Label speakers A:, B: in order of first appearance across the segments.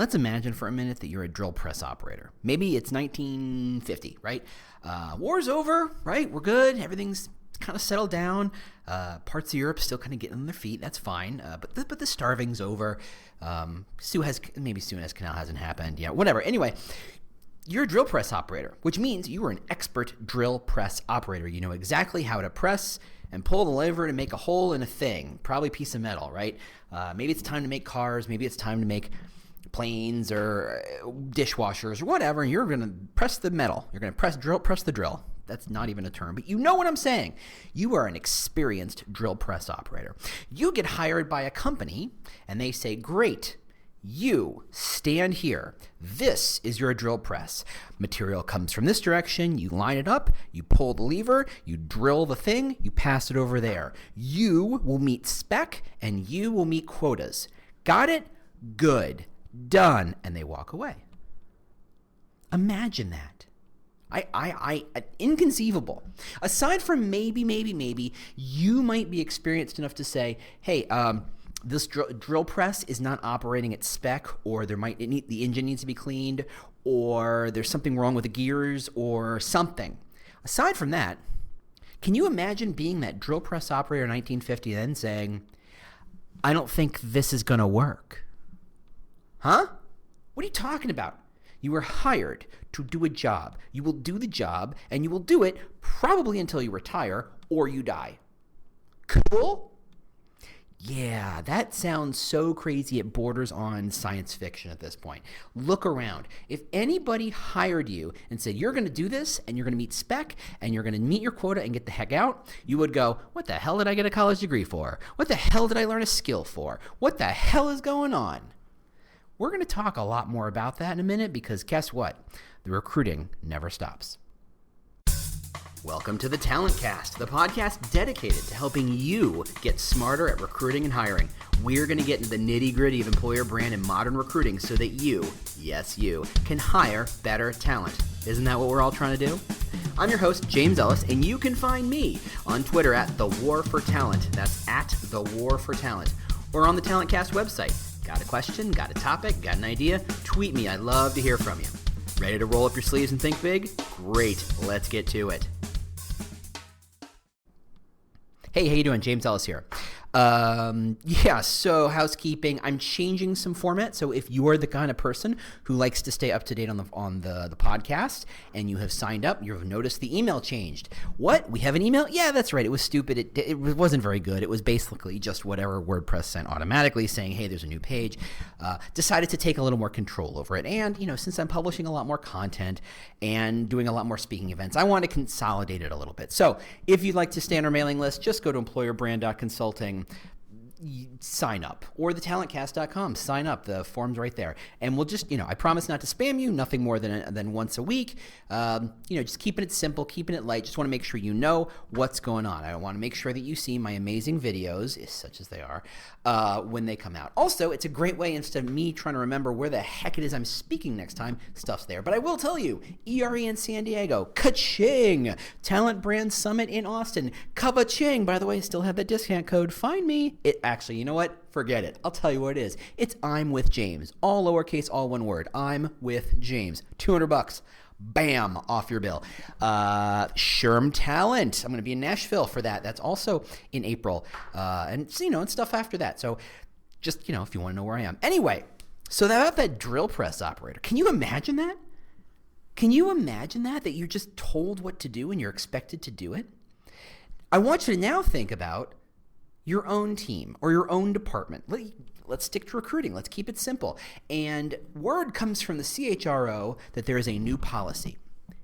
A: Let's imagine for a minute that you're a drill press operator. Maybe it's 1950, right? War's over, right? We're good. Everything's kind of settled down. Parts of Europe still kind of getting on their feet. That's fine. But the starving's over. Maybe Suez Canal hasn't happened. Yeah, whatever. Anyway, you're a drill press operator, which means you are an expert drill press operator. You know exactly how to press and pull the lever to make a hole in a thing, probably a piece of metal, right? Maybe it's time to make cars. Maybe it's time to make planes or dishwashers or whatever. And you're going to press the metal. You're going to press the drill. That's not even a term, but you know what I'm saying. You are an experienced drill press operator. You get hired by a company and they say, great, you stand here. This is your drill press. Material comes from this direction. You line it up. You pull the lever. You drill the thing. You pass it over there. You will meet spec and you will meet quotas. Got it? Good. Done. And they walk away. Imagine that. Inconceivable. Aside from maybe, you might be experienced enough to say, hey, this drill press is not operating at spec, or the engine needs to be cleaned, or there's something wrong with the gears or something. Aside from that, can you imagine being that drill press operator in 1950 and then saying, I don't think this is going to work? Huh? What are you talking about? You were hired to do a job. You will do the job, and you will do it probably until you retire or you die. Cool? Yeah, that sounds so crazy it borders on science fiction at this point. Look around. If anybody hired you and said, you're going to do this, and you're going to meet spec, and you're going to meet your quota and get the heck out, you would go, what the hell did I get a college degree for? What the hell did I learn a skill for? What the hell is going on? We're going to talk a lot more about that in a minute because guess what? The recruiting never stops. Welcome to the Talent Cast, the podcast dedicated to helping you get smarter at recruiting and hiring. We're going to get into the nitty-gritty of employer brand and modern recruiting so that you, yes you, can hire better talent. Isn't that what we're all trying to do? I'm your host, James Ellis, and you can find me on Twitter at The War for Talent. That's at The War for Talent. Or on the Talent Cast website. Got a question? Got a topic? Got an idea? Tweet me. I'd love to hear from you. Ready to roll up your sleeves and think big? Great. Let's get to it. Hey, how you doing? James Ellis here. So housekeeping. I'm changing some format. So if you are the kind of person who likes to stay up to date on the podcast and you have signed up, you've noticed the email changed. What? We have an email? Yeah, that's right. It was stupid. It wasn't very good. It was basically just whatever WordPress sent automatically saying, hey, there's a new page. Decided to take a little more control over it. And, since I'm publishing a lot more content and doing a lot more speaking events, I want to consolidate it a little bit. So if you'd like to stay on our mailing list, just go to employerbrand.consulting. Sign up, or thetalentcast.com. Sign up. The form's right there. And we'll just, I promise not to spam you, nothing more than once a week. Just keeping it simple, keeping it light. Just want to make sure you know what's going on. I want to make sure that you see my amazing videos, such as they are, when they come out. Also, it's a great way, instead of me trying to remember where the heck it is I'm speaking next time, stuff's there. But I will tell you, ERE in San Diego, ka-ching! Talent Brand Summit in Austin, ka-ching! By the way, still have that discount code. Find me. Actually, you know what? Forget it. I'll tell you what it is. It's I'm with James. All lowercase, all one word. I'm with James. $200. Bam, off your bill. Sherm Talent. I'm going to be in Nashville for that. That's also in April. And stuff after that. So just, if you want to know where I am. Anyway, so about that drill press operator. Can you imagine that? Can you imagine that you're just told what to do and you're expected to do it? I want you to now think about your own team or your own department. Let's stick to recruiting. Let's keep it simple. And word comes from the CHRO that there is a new policy.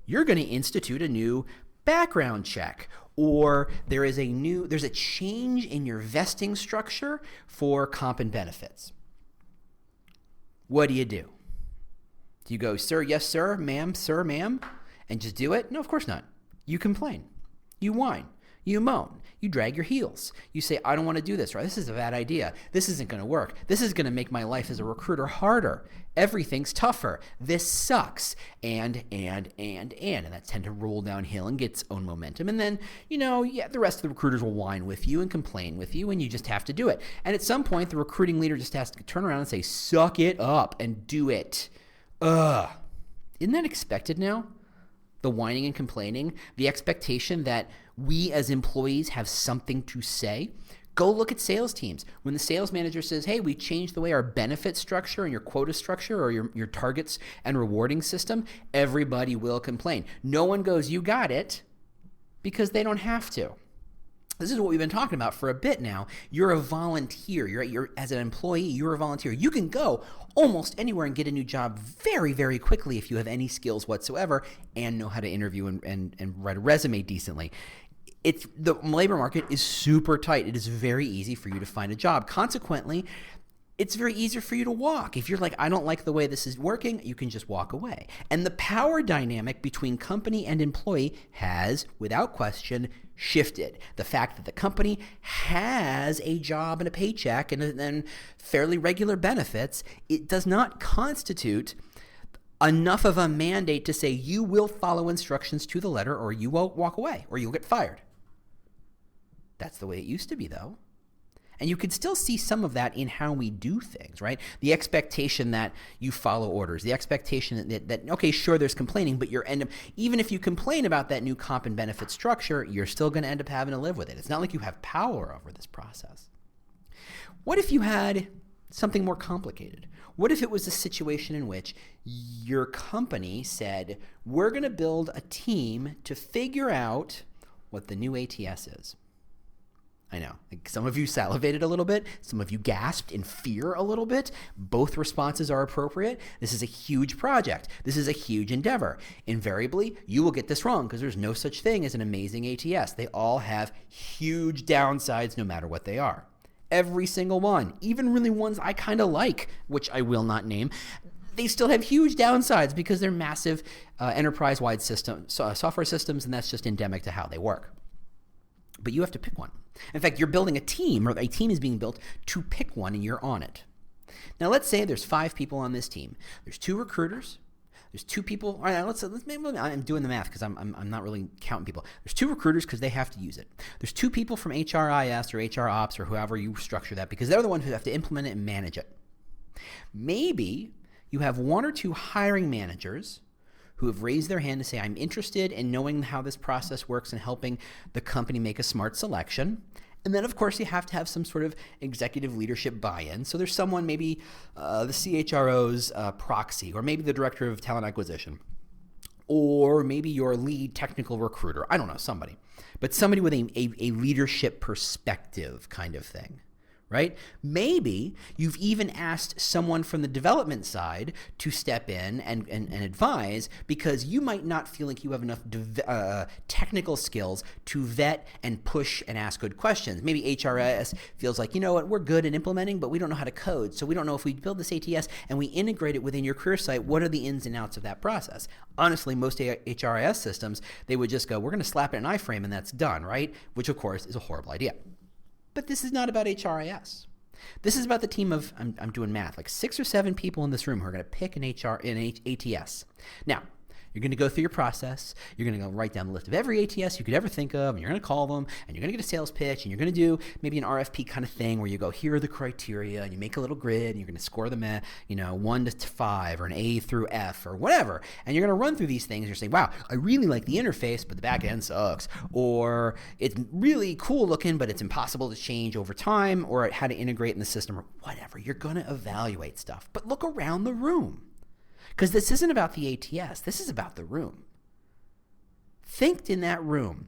A: You're going to institute a new background check, or there's a change in your vesting structure for comp and benefits. What do? Do you go, sir, yes, sir, ma'am, and just do it? No, of course not. You complain. You whine. You moan. You drag your heels. You say, I don't want to do this, right? This is a bad idea. This isn't going to work. This is going to make my life as a recruiter harder. Everything's tougher. This sucks. And that tend to roll downhill and get its own momentum. And then, the rest of the recruiters will whine with you and complain with you, and you just have to do it. And at some point, the recruiting leader just has to turn around and say, suck it up and do it. Isn't that expected now? The whining and complaining, the expectation that we as employees have something to say. Go look at sales teams. When the sales manager says, hey, we changed the way our benefit structure and your quota structure or your targets and rewarding system, everybody will complain. No one goes, you got it, because they don't have to. This is what we've been talking about for a bit now. You're a volunteer. You're as an employee, you're a volunteer. You can go almost anywhere and get a new job very, very quickly if you have any skills whatsoever and know how to interview and write a resume decently. The labor market is super tight. It is very easy for you to find a job. Consequently, it's very easy for you to walk. If you're like, I don't like the way this is working, you can just walk away. And the power dynamic between company and employee has, without question, shifted. The fact that the company has a job and a paycheck and fairly regular benefits, it does not constitute enough of a mandate to say you will follow instructions to the letter or you won't walk away or you'll get fired. That's the way it used to be, though. And you can still see some of that in how we do things, right? The expectation that you follow orders, the expectation that okay, sure, there's complaining, but even if you complain about that new comp and benefit structure, you're still going to end up having to live with it. It's not like you have power over this process. What if you had something more complicated? What if it was a situation in which your company said, we're going to build a team to figure out what the new ATS is? I know. Some of you salivated a little bit. Some of you gasped in fear a little bit. Both responses are appropriate. This is a huge project. This is a huge endeavor. Invariably, you will get this wrong because there's no such thing as an amazing ATS. They all have huge downsides no matter what they are. Every single one, even really ones I kind of like, which I will not name, they still have huge downsides because they're massive enterprise-wide software systems, and that's just endemic to how they work. But you have to pick one. In fact, you're building a team, or a team is being built to pick one, and you're on it. Now, let's say there's 5 people on this team. There's 2 recruiters. There's 2 people. All right, I'm doing the math because I'm not really counting people. There's 2 recruiters because they have to use it. There's 2 people from HRIS or HR Ops or whoever you structure that because they're the ones who have to implement it and manage it. Maybe you have 1 or 2 hiring managers who have raised their hand to say, I'm interested in knowing how this process works and helping the company make a smart selection. And then, of course, you have to have some sort of executive leadership buy-in. So there's someone, maybe the CHRO's proxy, or maybe the director of talent acquisition, or maybe your lead technical recruiter. I don't know, somebody. But somebody with a leadership perspective kind of thing. Right? Maybe you've even asked someone from the development side to step in and advise because you might not feel like you have enough technical skills to vet and push and ask good questions. Maybe HRS feels like, you know what, we're good at implementing, but we don't know how to code. So we don't know if we build this ATS and we integrate it within your career site, what are the ins and outs of that process? Honestly, most HRIS systems, they would just go, we're going to slap it in an iframe and that's done, right? Which, of course, is a horrible idea. But this is not about HRIS. This is about the team of, I'm doing math, like 6 or 7 people in this room who are going to pick an ATS. Now, you're going to go through your process. You're going to go write down the list of every ATS you could ever think of, and you're going to call them, and you're going to get a sales pitch, and you're going to do maybe an RFP kind of thing where you go, here are the criteria, and you make a little grid, and you're going to score them at, 1 to 5, or an A through F, or whatever. And you're going to run through these things, and you're saying, wow, I really like the interface, but the back end sucks. Or it's really cool looking, but it's impossible to change over time, or how to integrate in the system, or whatever. You're going to evaluate stuff. But look around the room. Because this isn't about the ATS. This is about the room. Think in that room.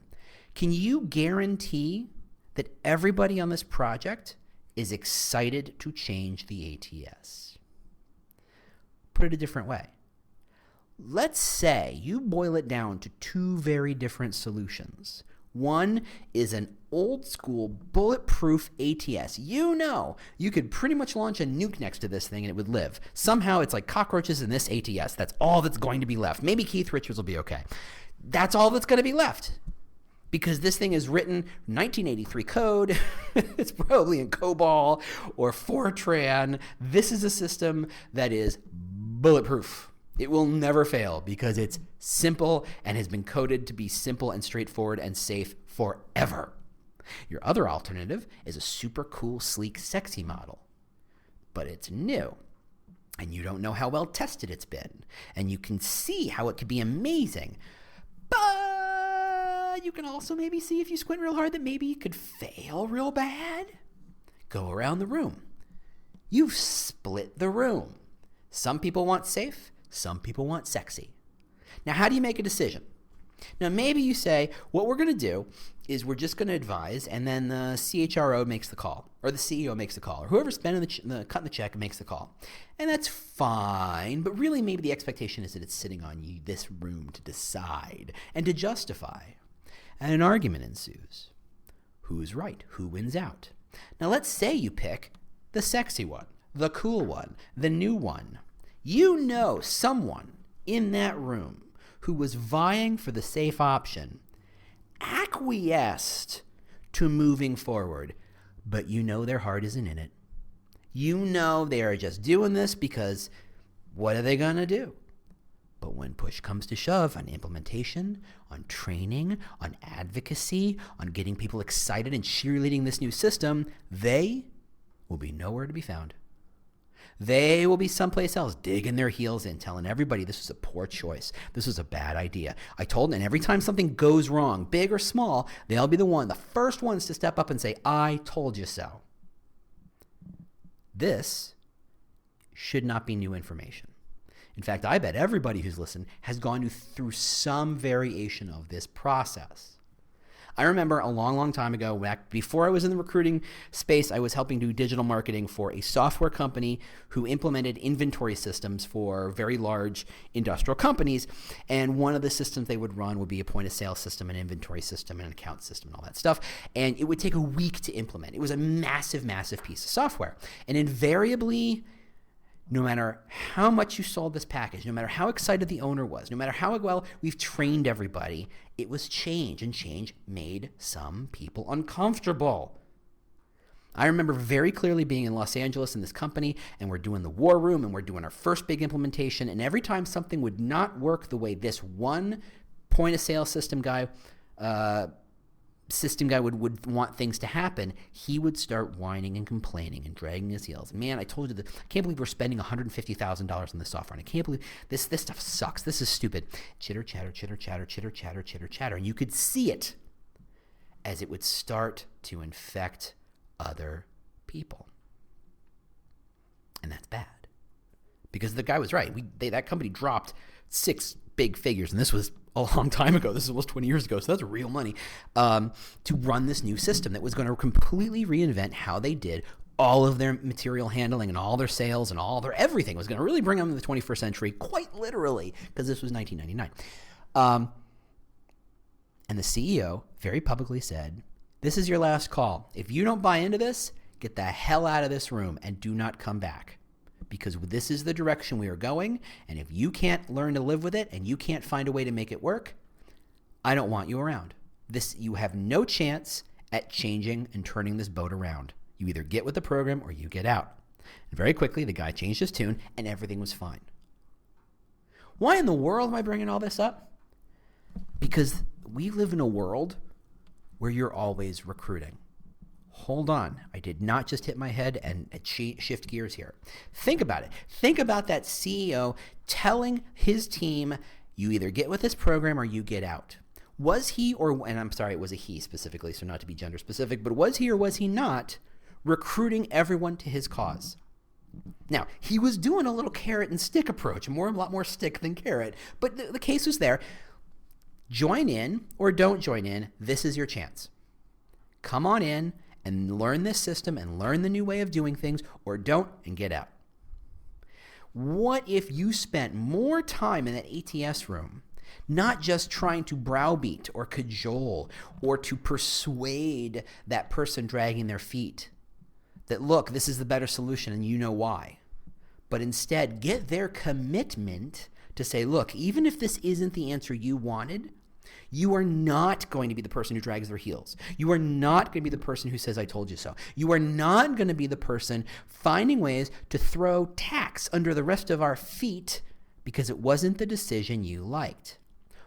A: Can you guarantee that everybody on this project is excited to change the ATS? Put it a different way. Let's say you boil it down to 2 very different solutions. One is an old school bulletproof ATS. You could pretty much launch a nuke next to this thing and it would live. Somehow it's like cockroaches in this ATS. That's all that's going to be left. Maybe Keith Richards will be okay. That's all that's going to be left. because this thing is written 1983 code. It's probably in COBOL or Fortran. This is a system that is bulletproof. It will never fail because it's simple and has been coded to be simple and straightforward and safe forever. Your other alternative is a super cool, sleek, sexy model, but it's new. And you don't know how well tested it's been. And you can see how it could be amazing. But you can also maybe see, if you squint real hard, that maybe it could fail real bad. Go around the room. You've split the room. Some people want safe. Some people want sexy. Now, how do you make a decision? Now, maybe you say, what we're going to do is we're just going to advise, and then the CHRO makes the call, or the CEO makes the call, or whoever's spending cutting the check makes the call. And that's fine, but really maybe the expectation is that it's sitting on you, this room, to decide and to justify. And an argument ensues. Who's right? Who wins out? Now, let's say you pick the sexy one, the cool one, the new one. You know someone in that room who was vying for the safe option acquiesced to moving forward, but you know their heart isn't in it. You know they are just doing this because what are they going to do? But when push comes to shove on implementation, on training, on advocacy, on getting people excited and cheerleading this new system, they will be nowhere to be found. They will be someplace else, digging their heels in, telling everybody this was a poor choice. This was a bad idea. I told them, and every time something goes wrong, big or small, they'll be the first ones to step up and say, I told you so. This should not be new information. In fact, I bet everybody who's listened has gone through some variation of this process. I remember a long, long time ago, back before I was in the recruiting space, I was helping do digital marketing for a software company who implemented inventory systems for very large industrial companies. And one of the systems they would run would be a point of sale system, an inventory system, an account system, and all that stuff. And it would take a week to implement. It was a massive, massive piece of software. And invariably, no matter how much you sold this package, no matter how excited the owner was, no matter how well we've trained everybody, it was change, and change made some people uncomfortable. I remember very clearly being in Los Angeles in this company, and we're doing the war room, and we're doing our first big implementation, and every time something would not work the way this one point of sale system guy would want things to happen, he would start whining and complaining and dragging his heels. Man, I told you that I can't believe we're spending $150,000 on this software. And I can't believe this stuff sucks. This is stupid. Chitter, chatter, chitter, chatter, chitter, chatter, chitter, chatter. And you could see it as it would start to infect other people. And that's bad. Because the guy was right. That company dropped 6 big figures, and this was a long time ago. This is almost 20 years ago, so that's real money, to run this new system that was going to completely reinvent how they did all of their material handling and all their sales and all their everything. It was going to really bring them to the 21st century, quite literally, because this was 1999. And the CEO very publicly said, this is your last call. If you don't buy into this, get the hell out of this room and do not come back. Because this is the direction we are going, and if you can't learn to live with it and you can't find a way to make it work, I don't want you around. You have no chance at changing and turning this boat around. You either get with the program or you get out. And very quickly, the guy changed his tune, and everything was fine. Why in the world am I bringing all this up? Because we live in a world where you're always recruiting. Hold on. I did not just hit my head and shift gears here. Think about it. Think about that CEO telling his team, you either get with this program or you get out. Was he, and I'm sorry, it was a he specifically, so not to be gender specific, but was he or was he not recruiting everyone to his cause? Now, he was doing a little carrot and stick approach, a lot more stick than carrot, but the case was there. Join in or don't join in. This is your chance. Come on in and learn this system and learn the new way of doing things, or don't and get out. What if you spent more time in that ATS room, not just trying to browbeat or cajole or to persuade that person dragging their feet that, look, this is the better solution and you know why, but instead get their commitment to say, look, even if this isn't the answer you wanted, You are not going to be the person who drags their heels. You are not going to be the person who says, I told you so. You are not going to be the person finding ways to throw tax under the rest of our feet because it wasn't the decision you liked.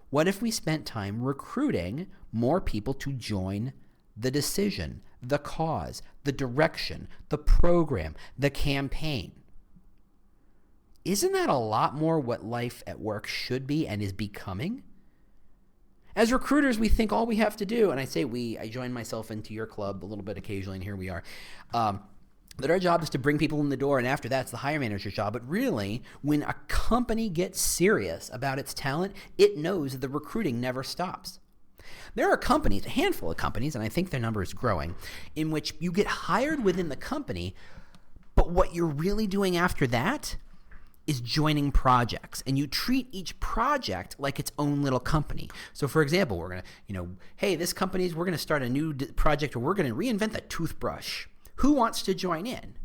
A: What if we spent time recruiting more people to join the decision, the cause, the direction, the program, the campaign? Isn't that a lot more what life at work should be and is becoming? As recruiters, we think all we have to do, and I say we, I join myself into your club a little bit occasionally, and here we are, that our job is to bring people in the door, and after that's the hire manager's job. But really, when a company gets serious about its talent, it knows that the recruiting never stops. There are companies, a handful of companies, and I think their number is growing, in which you get hired within the company, but what you're really doing after that is joining projects, and you treat each project like its own little company. So for example, we're going to, hey, this company's, we're going to start a new project where we're going to reinvent the toothbrush. Who wants to join in?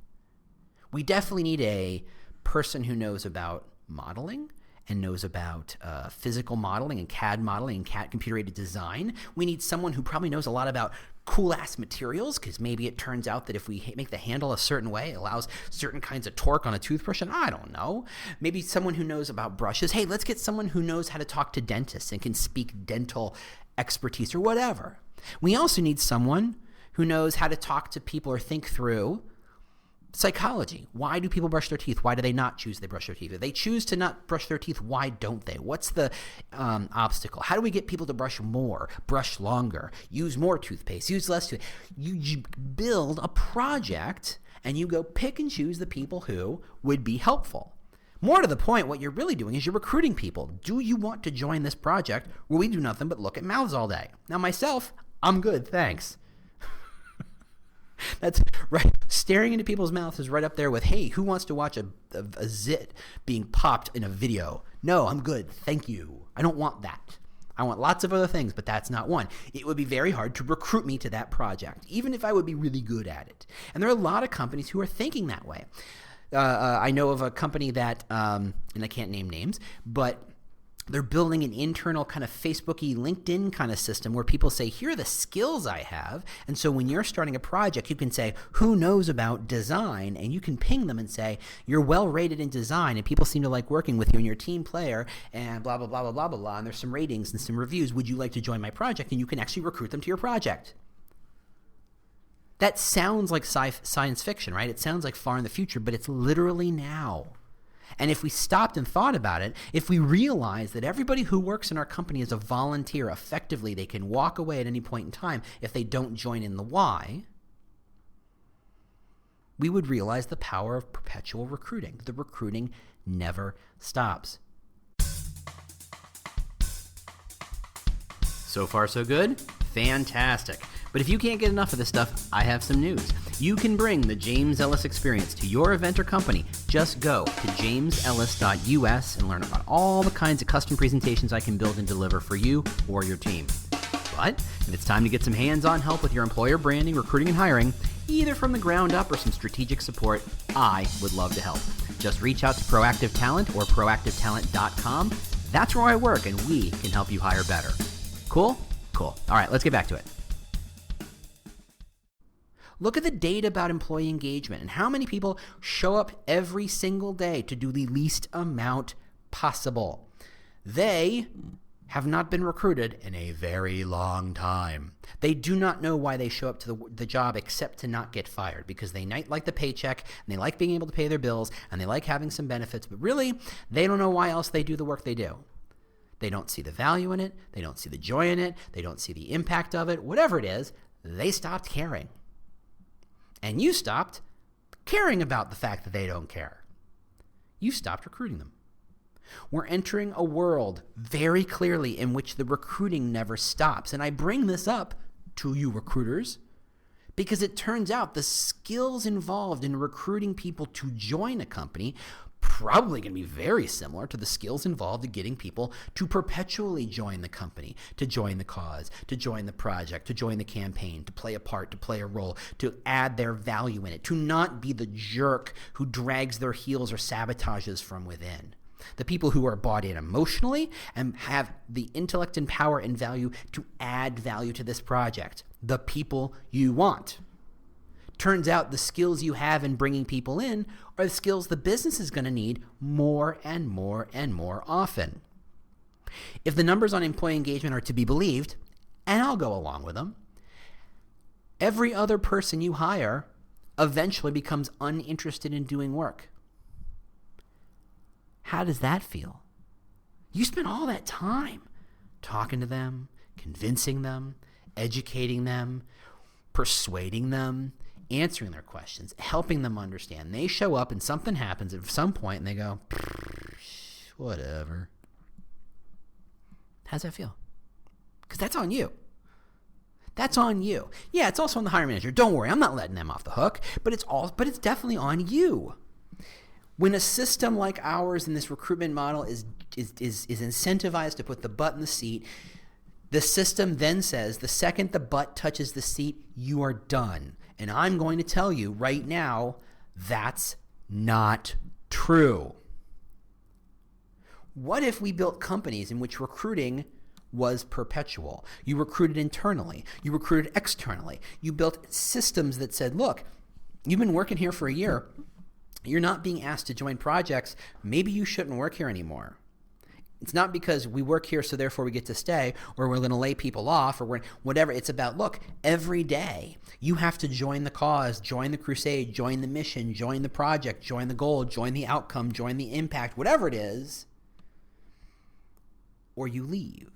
A: We definitely need a person who knows about modeling and knows about physical modeling and CAD modeling and CAD computer-aided design. We need someone who probably knows a lot about cool-ass materials, because maybe it turns out that if we make the handle a certain way, it allows certain kinds of torque on a toothbrush, and I don't know. Maybe someone who knows about brushes. Hey, let's get someone who knows how to talk to dentists and can speak dental expertise or whatever. We also need someone who knows how to talk to people or think through psychology. Why do people brush their teeth? Why do they not choose they brush their teeth? If they choose to not brush their teeth, why don't they? What's the obstacle? How do we get people to brush more, brush longer, use more toothpaste, use less toothpaste? You build a project and you go pick and choose the people who would be helpful. More to the point, what you're really doing is you're recruiting people. Do you want to join this project where we do nothing but look at mouths all day? Now myself, I'm good, thanks. That's right. Staring into people's mouths is right up there with, hey, who wants to watch a zit being popped in a video? No, I'm good. Thank you. I don't want that. I want lots of other things, but that's not one. It would be very hard to recruit me to that project, even if I would be really good at it. And there are a lot of companies who are thinking that way. I know of a company that, and I can't name names, but they're building an internal kind of Facebooky, LinkedIn kind of system where people say, here are the skills I have. And so when you're starting a project, you can say, who knows about design? And you can ping them and say, you're well rated in design and people seem to like working with you and you're a team player and blah, blah, blah, blah, blah, blah, blah. And there's some ratings and some reviews. Would you like to join my project? And you can actually recruit them to your project. That sounds like science fiction, right? It sounds like far in the future, but it's literally now. And if we stopped and thought about it, if we realized that everybody who works in our company is a volunteer, effectively they can walk away at any point in time if they don't join in the why, we would realize the power of perpetual recruiting. The recruiting never stops. So far, so good? Fantastic. But if you can't get enough of this stuff, I have some news. You can bring the James Ellis experience to your event or company. Just go to jamesellis.us and learn about all the kinds of custom presentations I can build and deliver for you or your team. But if it's time to get some hands-on help with your employer branding, recruiting, and hiring, either from the ground up or some strategic support, I would love to help. Just reach out to Proactive Talent or proactivetalent.com. That's where I work, and we can help you hire better. Cool? Cool. All right, let's get back to it. Look at the data about employee engagement and how many people show up every single day to do the least amount possible. They have not been recruited in a very long time. They do not know why they show up to the job except to not get fired, because they like the paycheck and they like being able to pay their bills and they like having some benefits, but really they don't know why else they do the work they do. They don't see the value in it. They don't see the joy in it. They don't see the impact of it. Whatever it is, they stopped caring. And you stopped caring about the fact that they don't care. You stopped recruiting them. We're entering a world very clearly in which the recruiting never stops. And I bring this up to you recruiters because it turns out the skills involved in recruiting people to join a company probably going to be very similar to the skills involved in getting people to perpetually join the company, to join the cause, to join the project, to join the campaign, to play a part, to play a role, to add their value in it, to not be the jerk who drags their heels or sabotages from within. The people who are bought in emotionally and have the intellect and power and value to add value to this project. The people you want. Turns out the skills you have in bringing people in are the skills the business is going to need more and more and more often. If the numbers on employee engagement are to be believed, and I'll go along with them, every other person you hire eventually becomes uninterested in doing work. How does that feel? You spent all that time talking to them, convincing them, educating them, persuading them, answering their questions, helping them understand. They show up and something happens at some point and they go, whatever. How's that feel? Because that's on you. That's on you. Yeah, it's also on the hiring manager. Don't worry, I'm not letting them off the hook, but it's definitely on you. When a system like ours in this recruitment model is incentivized to put the butt in the seat, the system then says the second the butt touches the seat, you are done. And I'm going to tell you right now, that's not true. What if we built companies in which recruiting was perpetual? You recruited internally. You recruited externally. You built systems that said, look, you've been working here for a year. You're not being asked to join projects. Maybe you shouldn't work here anymore. It's not because we work here so therefore we get to stay, or we're going to lay people off, or whatever. It's about, look, every day you have to join the cause, join the crusade, join the mission, join the project, join the goal, join the outcome, join the impact, whatever it is, or you leave.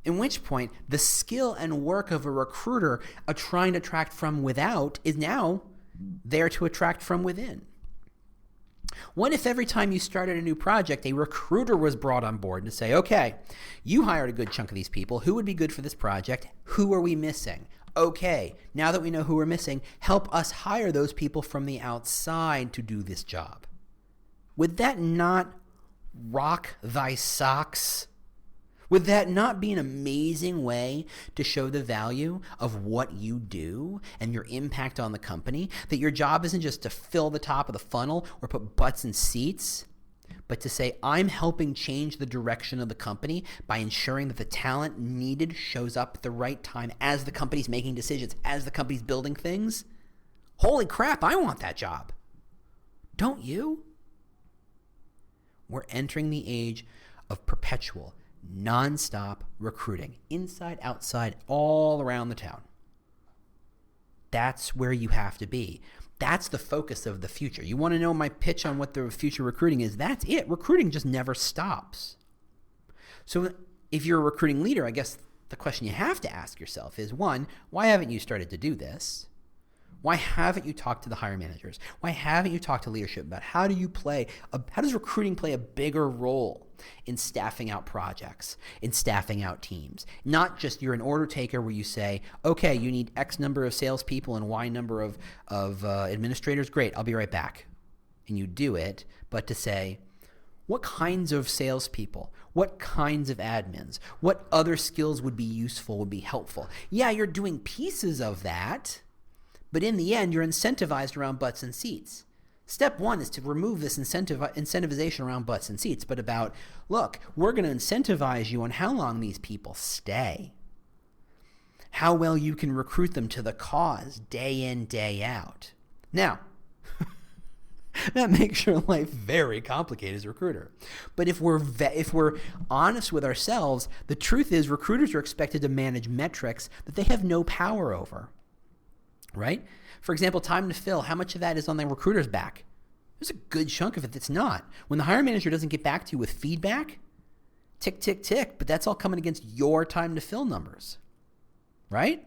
A: In which point, the skill and work of a recruiter trying to attract from without is now there to attract from within. What if every time you started a new project, a recruiter was brought on board to say, okay, you hired a good chunk of these people. Who would be good for this project? Who are we missing? Okay, now that we know who we're missing, help us hire those people from the outside to do this job. Would that not rock thy socks? Would that not be an amazing way to show the value of what you do and your impact on the company? That your job isn't just to fill the top of the funnel or put butts in seats, but to say, I'm helping change the direction of the company by ensuring that the talent needed shows up at the right time as the company's making decisions, as the company's building things. Holy crap, I want that job. Don't you? We're entering the age of perpetual, nonstop recruiting, inside, outside, all around the town. That's where you have to be. That's the focus of the future. You want to know my pitch on what the future recruiting is? That's it. Recruiting just never stops. So if you're a recruiting leader, I guess the question you have to ask yourself is, one, why haven't you started to do this? Why haven't you talked to the hiring managers? Why haven't you talked to leadership about how does recruiting play a bigger role in staffing out projects, in staffing out teams? Not just you're an order taker where you say, okay, you need X number of salespeople and Y number of administrators. Great, I'll be right back. And you do it, but to say, what kinds of salespeople, what kinds of admins, what other skills would be useful, would be helpful? Yeah, you're doing pieces of that, but in the end, you're incentivized around butts and seats. Step one is to remove this incentivization around butts and seats, but about, look, we're going to incentivize you on how long these people stay, how well you can recruit them to the cause day in, day out. Now, that makes your life very complicated as a recruiter. But if we're honest with ourselves, the truth is recruiters are expected to manage metrics that they have no power over. Right? For example, time to fill, how much of that is on the recruiter's back? There's a good chunk of it that's not. When the hiring manager doesn't get back to you with feedback, tick, tick, tick, but that's all coming against your time to fill numbers. Right?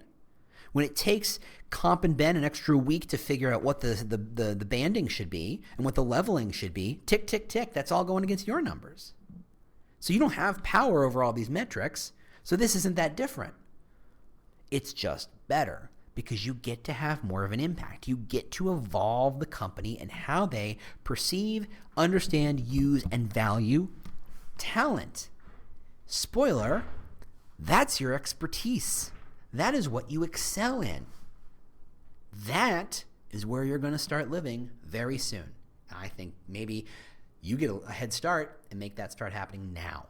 A: When it takes Comp and Ben an extra week to figure out what the banding should be and what the leveling should be, tick, tick, tick, that's all going against your numbers. So you don't have power over all these metrics, so this isn't that different. It's just better, because you get to have more of an impact. You get to evolve the company and how they perceive, understand, use, and value talent. Spoiler, that's your expertise. That is what you excel in. That is where you're going to start living very soon. I think maybe you get a head start and make that start happening now.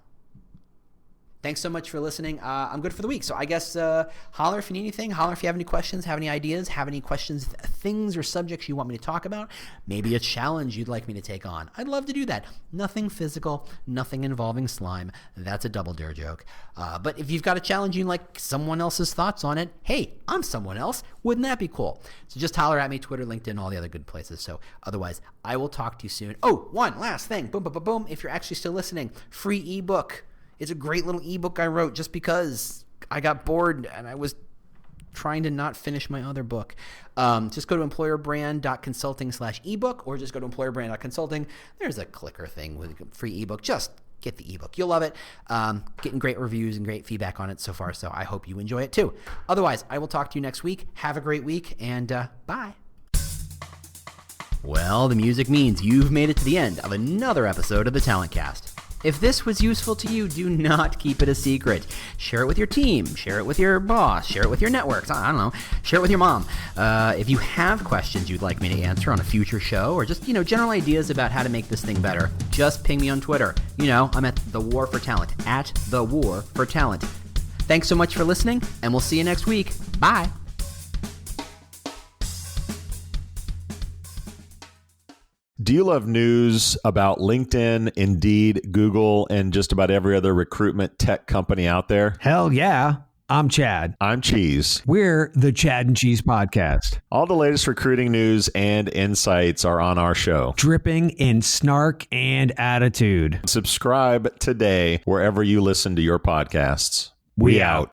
A: Thanks so much for listening. I'm good for the week. So I guess holler if you need anything. Holler if you have any questions, have any ideas, have any questions, things or subjects you want me to talk about. Maybe a challenge you'd like me to take on. I'd love to do that. Nothing physical, nothing involving slime. That's a Double Dare joke. But if you've got a challenge you like someone else's thoughts on it, hey, I'm someone else. Wouldn't that be cool? So just holler at me, Twitter, LinkedIn, all the other good places. So otherwise, I will talk to you soon. Oh, one last thing. Boom, boom, boom, boom. If you're actually still listening, free ebook. It's a great little ebook I wrote just because I got bored and I was trying to not finish my other book. Just go to employerbrand.consulting/ebook or just go to employerbrand.consulting. There's a clicker thing with a free ebook. Just get the ebook. You'll love it. Getting great reviews and great feedback on it so far, so I hope you enjoy it too. Otherwise, I will talk to you next week. Have a great week, and bye. Well, the music means you've made it to the end of another episode of the Talent Cast. If this was useful to you, do not keep it a secret. Share it with your team. Share it with your boss. Share it with your networks. I don't know. Share it with your mom. If you have questions you'd like me to answer on a future show or just, general ideas about how to make this thing better, just ping me on Twitter. I'm at The War for Talent, at The War for Talent. Thanks so much for listening, and we'll see you next week. Bye.
B: Do you love news about LinkedIn, Indeed, Google, and just about every other recruitment tech company out there?
C: Hell yeah. I'm Chad.
B: I'm Cheese.
C: We're the Chad and Cheese Podcast.
B: All the latest recruiting news and insights are on our show.
C: Dripping in snark and attitude.
B: Subscribe today wherever you listen to your podcasts.
C: We out.